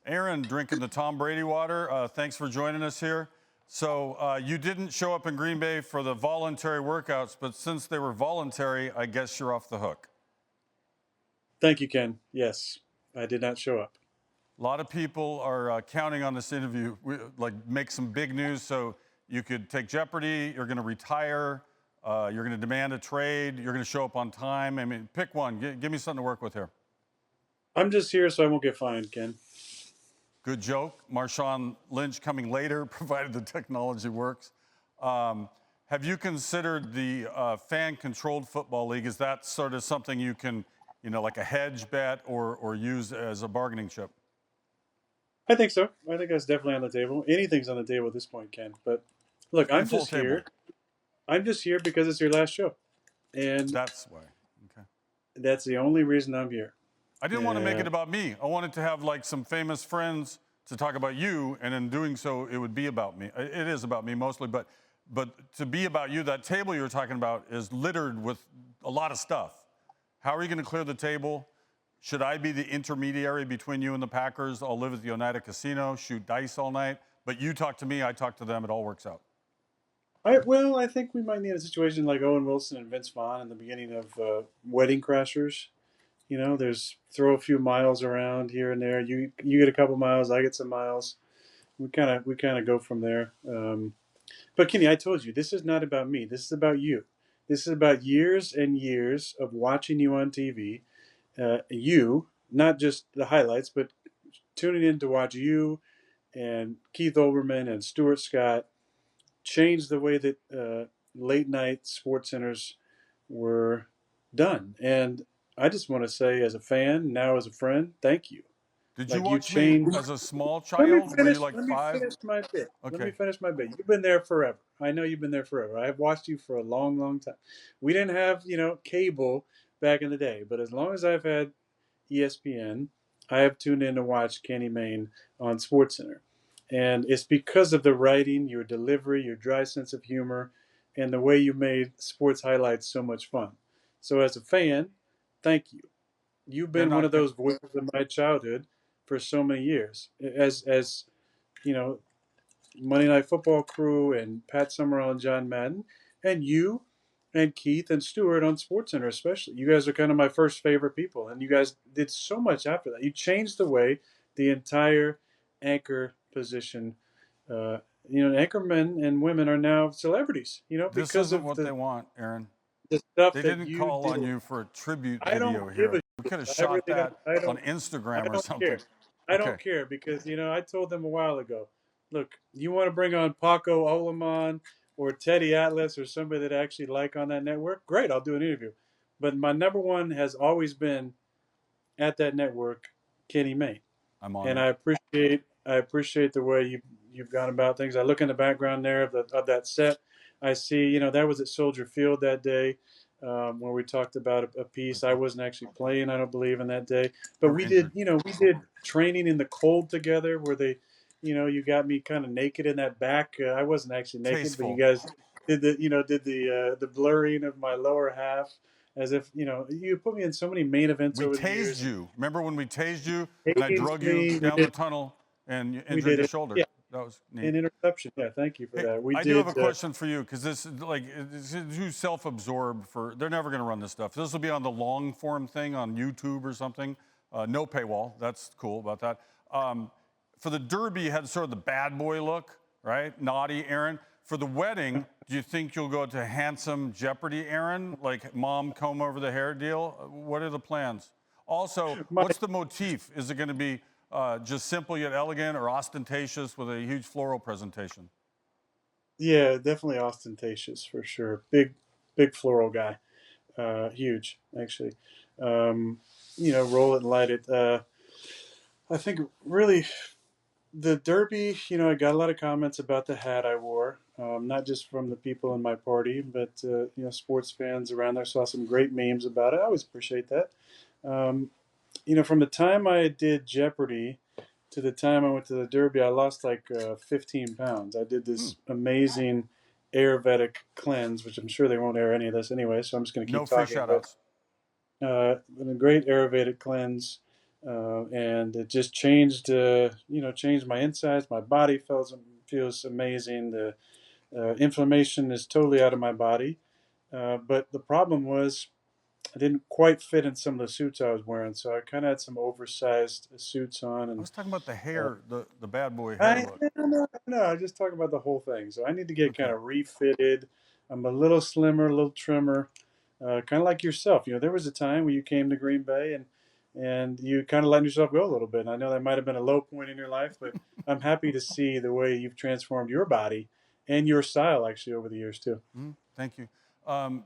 Aaron drinking the Tom Brady water. Thanks for joining us here. So you didn't show up in Green Bay for the voluntary workouts, but since they were voluntary, I guess you're off the hook. Thank you, Ken. Yes, I did not show up. A lot of people are counting on this interview, make some big news. So you could take Jeopardy. You're going to retire. You're going to demand a trade. You're going to show up on time. I mean, pick one. Give me something to work with here. I'm just here so I won't get fined, Ken. Good joke. Marshawn Lynch coming later, provided the technology works. Have you considered the fan-controlled football league? Is that sort of something you can, like a hedge bet or use as a bargaining chip? I think so. I think that's definitely on the table. Anything's on the table at this point, Ken. But look, Pretty full table. here. I'm just here because it's your last show, and that's why. Okay. That's the only reason I'm here. I didn't want to make it about me. I wanted to have like some famous friends to talk about you, and in doing so, it would be about me. It is about me mostly, but to be about you, that table you were talking about is littered with a lot of stuff. How are you going to clear the table? Should I be the intermediary between you and the Packers? I'll live at the Oneida Casino, shoot dice all night. But you talk to me, I talk to them. It all works out. I think we might need a situation like Owen Wilson and Vince Vaughn in the beginning of Wedding Crashers. There's throw a few miles around here and there. You get a couple miles, I get some miles. We kind of go from there. But Kenny, I told you this is not about me. This is about you. This is about years and years of watching you on TV. You, not just the highlights, but tuning in to watch you and Keith Olbermann and Stuart Scott change the way that late night sports centers were done. And I just want to say, as a fan, now as a friend, thank you. Did you watch me as a small child? Let me five? finish my bit. Okay. Let me finish my bit. You've been there forever. I know you've been there forever. I've watched you for a long, long time. We didn't have, cable back in the day, but as long as I've had ESPN, I have tuned in to watch Kenny Mayne on SportsCenter. And it's because of the writing, your delivery, your dry sense of humor, and the way you made sports highlights so much fun. So as a fan, thank you. You've been one of those voices of my childhood for so many years. As Monday Night Football crew and Pat Summerall and John Madden, and you and Keith and Stuart on SportsCenter especially. You guys are kind of my first favorite people, and you guys did so much after that. You changed the way the entire anchor position. Anchormen and women are now celebrities. This isn't what they want, Aaron. The stuff they didn't call on you for a tribute video here. We could have shot that on Instagram or something. I don't care because I told them a while ago. Look, you want to bring on Paco Olaman or Teddy Atlas or somebody that I actually like on that network? Great, I'll do an interview. But my number one has always been at that network, Kenny Mayne. I'm on. And I appreciate the way you've gone about things. I look in the background there of that set. I see, that was at Soldier Field that day, where we talked about a piece. I wasn't actually playing, I don't believe, in that day. But we did training in the cold together where they, you got me kind of naked in that back. I wasn't actually naked, Tasteful. but you guys did the blurring of my lower half as if, you put me in so many main events over the years. We tased you. Remember when we tased you and I drug you down the tunnel and you injured your shoulder? Yeah. That was neat. An interception. Yeah, thank you for that. I do have a question for you because this is too self-absorbed for. They're never going to run this stuff. This will be on the long form thing on YouTube or something. No paywall. That's cool about that. For the Derby, you had sort of the bad boy look, right? Naughty Aaron. For the wedding, do you think you'll go to handsome Jeopardy Aaron, like mom comb over the hair deal? What are the plans? Also, what's the motif? Is it going to be just simple yet elegant or ostentatious with a huge floral presentation? Yeah, definitely ostentatious for sure. Big floral guy. Huge, actually. Roll it and light it. I think really the Derby, I got a lot of comments about the hat I wore, not just from the people in my party, but, sports fans around there. Saw some great memes about it. I always appreciate that. From the time I did Jeopardy to the time I went to the Derby, I lost like 15 pounds. I did this amazing Ayurvedic cleanse, which I'm sure they won't air any of this anyway, so I'm just going to keep talking. No free shout-outs. A great Ayurvedic cleanse and it just changed. Changed my insides. My body feels amazing. The inflammation is totally out of my body. But the problem was I didn't quite fit in some of the suits I was wearing, so I kind of had some oversized suits on, I and was talking about the uh, hair, the bad boy hair I look. no, I just talk about the whole thing. So I need to get kind Okay. of refitted. I'm a little slimmer, a little trimmer, kind of like yourself. There was a time when you came to Green Bay and you kind of let yourself go a little bit. And I know that might have been a low point in your life, but I'm happy to see the way you've transformed your body and your style actually over the years too. Thank you.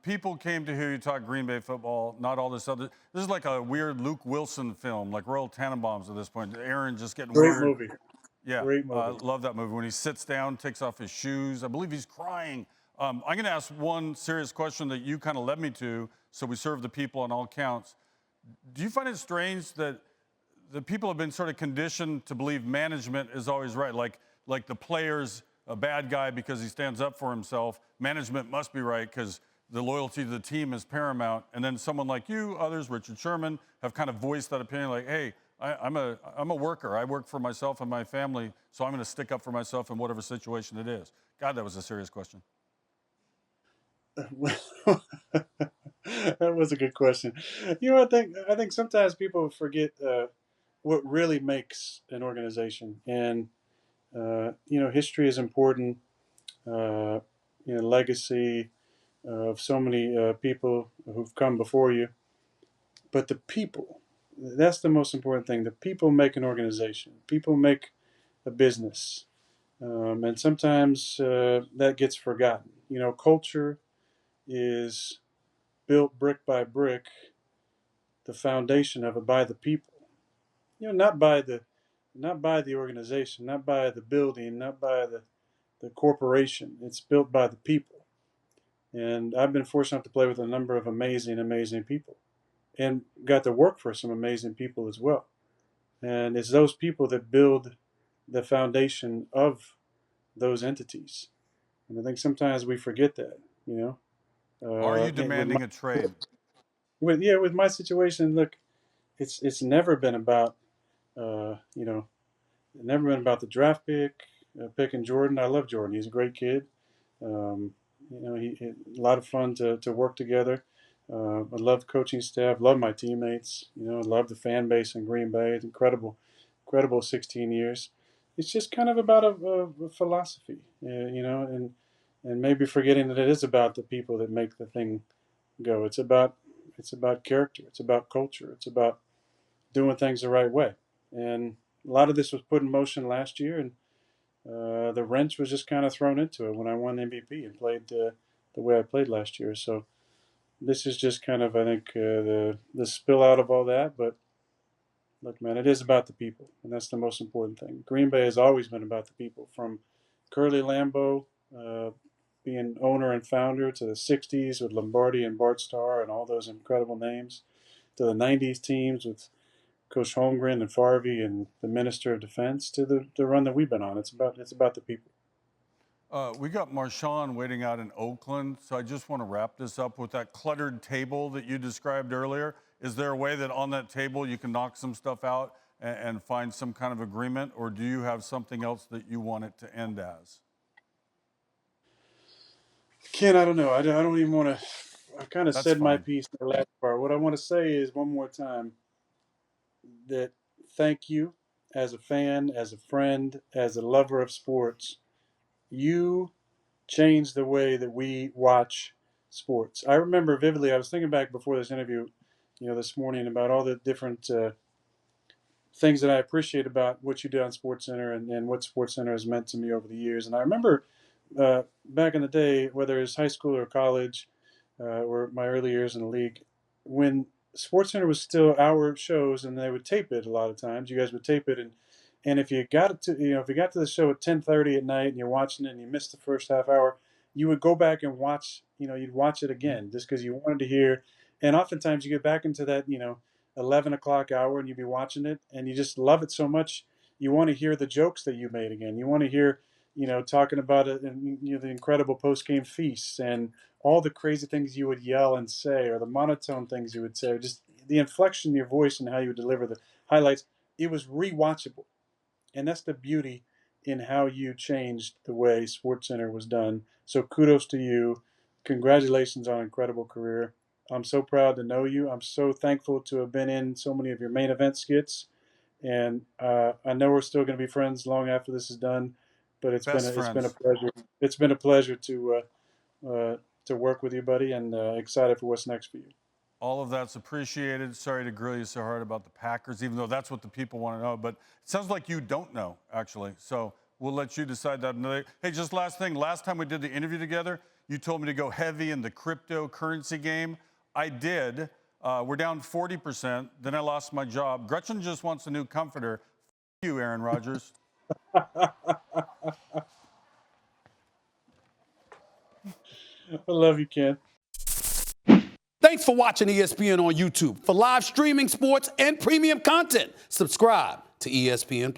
People came to hear you talk Green Bay football, not all this other. This is like a weird Luke Wilson film, like Royal Tenenbaums at this point. Aaron just getting Great weird. movie. Yeah, Great movie. love that movie. When he sits down, takes off his shoes, I believe he's crying. I'm going to ask one serious question that you kind of led me to, so we serve the people on all counts. Do you find it strange that the people have been sort of conditioned to believe management is always right? Like the player's a bad guy because he stands up for himself. Management must be right because the loyalty to the team is paramount. And then someone like you, others, Richard Sherman, have kind of voiced that opinion like, hey, I'm a worker. I work for myself and my family, so I'm going to stick up for myself in whatever situation it is. God, that was a serious question. That was a good question. I think sometimes people forget what really makes an organization, and history is important. Uh, legacy of so many people who've come before you, but the people. That's the most important thing. The people make an organization. People make a business, and sometimes that gets forgotten. Culture is built brick by brick, the foundation of it by the people. Not by the organization, not by the building, not by the corporation. It's built by the people. And I've been fortunate enough to play with a number of amazing, amazing people and got to work for some amazing people as well. And it's those people that build the foundation of those entities. And I think sometimes we forget that, you know. Are you And with my demanding a trade? with my situation, look, it's never been about uh, you know never been about the draft picking Jordan. I love Jordan. He's a great kid. Um, a lot of fun to work together. I love the coaching staff. Love my teammates. I love the fan base in Green Bay. It's incredible, incredible 16 years. It's just kind of about a philosophy, and maybe forgetting that it is about the people that make the thing go. It's about character. It's about culture. It's about doing things the right way. And a lot of this was put in motion last year, and the wrench was just kind of thrown into it when I won MVP and played the way I played last year. So this is just kind of, I think, the spill out of all that. But look, man, it is about the people, and that's the most important thing. Green Bay has always been about the people, from Curly Lambeau being owner and founder to the '60s with Lombardi and Bart Starr and all those incredible names, to the '90s teams with Coach Holmgren and Farvey and the Minister of Defense, to the run that we've been on. It's about the people. We got Marshawn waiting out in Oakland, so I just want to wrap this up with that cluttered table that you described earlier. Is there a way that on that table you can knock some stuff out and find some kind of agreement, or do you have something else that you want it to end as? Ken, I don't know. I don't even want to. I kind of That's said my fine. piece in the last part. What I want to say is one more time that thank you as a fan, as a friend, as a lover of sports. You changed the way that we watch sports. I remember vividly. I was thinking back before this interview, this morning about all the different things that I appreciate about what you do on SportsCenter and what SportsCenter has meant to me over the years. And I remember back in the day, whether it's high school or college, or my early years in the league, when SportsCenter was still our shows and they would tape it a lot of times. You guys would tape it, and if you got it to if you got to the show at 10:30 at night and you're watching it and you missed the first half hour, you would go back and watch. You'd watch it again just because you wanted to hear. And oftentimes you get back into that 11 o'clock hour and you'd be watching it and you just love it so much you want to hear the jokes that you made again. You want to hear talking about it and the incredible post game feasts and all the crazy things you would yell and say, or the monotone things you would say, or just the inflection in your voice and how you deliver the highlights, it was rewatchable. And that's the beauty in how you changed the way SportsCenter was done. So kudos to you. Congratulations on an incredible career. I'm so proud to know you. I'm so thankful to have been in so many of your main event skits. And I know we're still going to be friends long after this is done. But it's been a pleasure. It's been a pleasure to work with you, buddy, and excited for what's next for you. All of that's appreciated. Sorry to grill you so hard about the Packers, even though that's what the people want to know. But it sounds like you don't know, actually. So we'll let you decide that. Hey, just last thing. Last time we did the interview together, you told me to go heavy in the cryptocurrency game. I did. We're down 40%. Then I lost my job. Gretchen just wants a new comforter. F you, Aaron Rodgers. I love you, Ken. Thanks for watching ESPN on YouTube. For live streaming sports and premium content, subscribe to ESPN+.